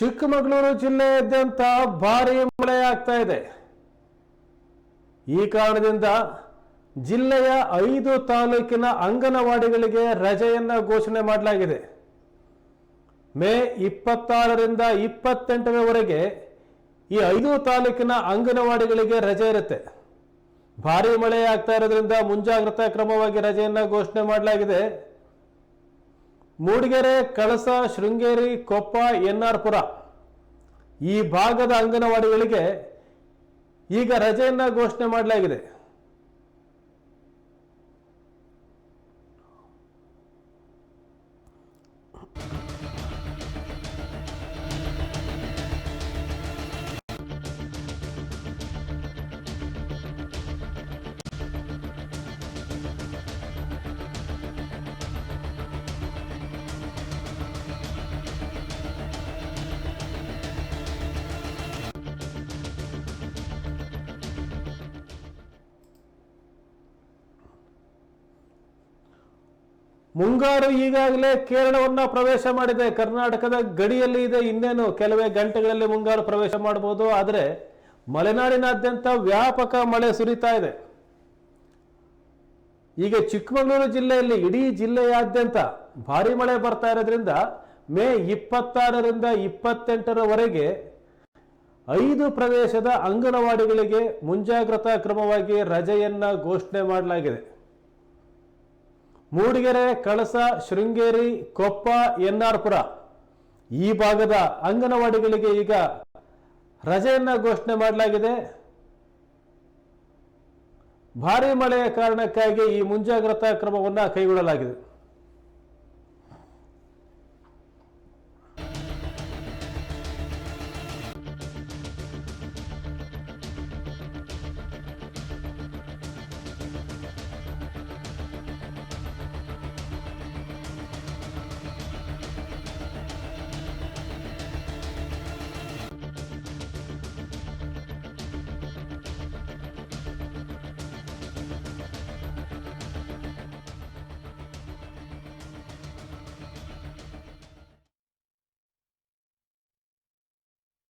ಚಿಕ್ಕಮಗಳೂರು ಜಿಲ್ಲೆಯಾದ್ಯಂತ ಭಾರೀ ಮಳೆಯಾಗ್ತಾ ಇದೆ. ಈ ಕಾರಣದಿಂದ ಜಿಲ್ಲೆಯ 5 ತಾಲೂಕಿನ ಅಂಗನವಾಡಿಗಳಿಗೆ ರಜೆಯನ್ನ ಘೋಷಣೆ ಮಾಡಲಾಗಿದೆ. ಮೇ 26ರಿಂದ 28ರವರೆಗೆ ಈ 5 ತಾಲೂಕಿನ ಅಂಗನವಾಡಿಗಳಿಗೆ ರಜೆ ಇರುತ್ತೆ. ಭಾರೀ ಮಳೆ ಆಗ್ತಾ ಇರೋದ್ರಿಂದ ಮುಂಜಾಗ್ರತಾ ಕ್ರಮವಾಗಿ ರಜೆಯನ್ನ ಘೋಷಣೆ ಮಾಡಲಾಗಿದೆ. ಮೂಡಿಗೆರೆ, ಕಳಸ, ಶೃಂಗೇರಿ, ಕೊಪ್ಪ, ಎನ್ಆರ್ ಪುರ ಈ ಭಾಗದ ಅಂಗನವಾಡಿಗಳಿಗೆ ಈಗ ರಜೆಯನ್ನ ಘೋಷಣೆ ಮಾಡಲಾಗಿದೆ. ಮುಂಗಾರು ಈಗಾಗಲೇ ಕೇರಳವನ್ನ ಪ್ರವೇಶ ಮಾಡಿದೆ. ಕರ್ನಾಟಕದ ಗಡಿಯಲ್ಲಿ ಇದೆ. ಇನ್ನೇನು ಕೆಲವೇ ಗಂಟೆಗಳಲ್ಲಿ ಮುಂಗಾರು ಪ್ರವೇಶ ಮಾಡಬಹುದು. ಆದರೆ ಮಲೆನಾಡಿನಾದ್ಯಂತ ವ್ಯಾಪಕ ಮಳೆ ಸುರಿತಾ ಇದೆ. ಈಗ ಚಿಕ್ಕಮಗಳೂರು ಜಿಲ್ಲೆಯಲ್ಲಿ ಇಡೀ ಜಿಲ್ಲೆಯಾದ್ಯಂತ ಭಾರಿ ಮಳೆ ಬರ್ತಾ ಇರೋದ್ರಿಂದ ಮೇ 26ರಿಂದ 28ರವರೆಗೆ 5 ಪ್ರದೇಶದ ಅಂಗನವಾಡಿಗಳಿಗೆ ಮುಂಜಾಗ್ರತಾ ಕ್ರಮವಾಗಿ ರಜೆಯನ್ನ ಘೋಷಣೆ ಮಾಡಲಾಗಿದೆ. ಮೂಡಿಗೆರೆ, ಕಳಸ, ಶೃಂಗೇರಿ, ಕೊಪ್ಪ, ಎನ್ಆರ್ ಪುರ ಈ ಭಾಗದ ಅಂಗನವಾಡಿಗಳಿಗೆ ಈಗ ರಜೆಯನ್ನ ಘೋಷಣೆ ಮಾಡಲಾಗಿದೆ. ಭಾರೀ ಮಳೆಯ ಕಾರಣಕ್ಕಾಗಿ ಈ ಮುಂಜಾಗ್ರತಾ ಕ್ರಮವನ್ನು ಕೈಗೊಳ್ಳಲಾಗಿದೆ.